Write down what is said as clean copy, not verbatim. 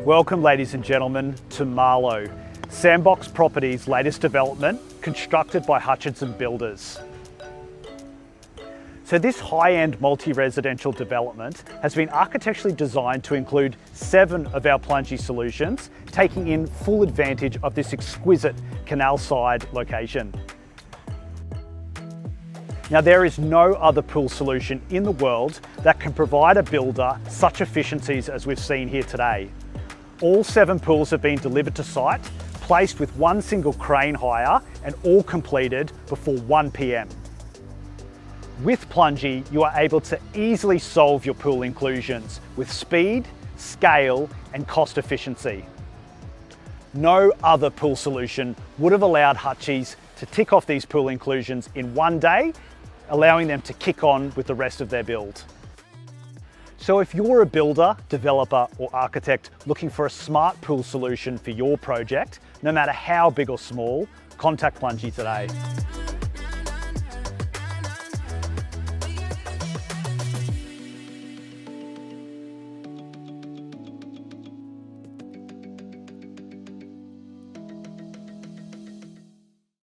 Welcome, ladies and gentlemen, to Marlowe, Sandbox Properties' latest development, constructed by Hutchinson Builders. So this high-end multi-residential development has been architecturally designed to include 7 of our Plungie solutions, taking in full advantage of this exquisite canal-side location. Now, there is no other pool solution in the world that can provide a builder such efficiencies as we've seen here today. All 7 pools have been delivered to site, placed with one single crane hire, and all completed before 1 p.m. With Plungie, you are able to easily solve your pool inclusions with speed, scale, and cost efficiency. No other pool solution would have allowed Hutchies to tick off these pool inclusions in one day, allowing them to kick on with the rest of their build. So if you're a builder, developer, or architect looking for a smart pool solution for your project, no matter how big or small, contact Plungie today.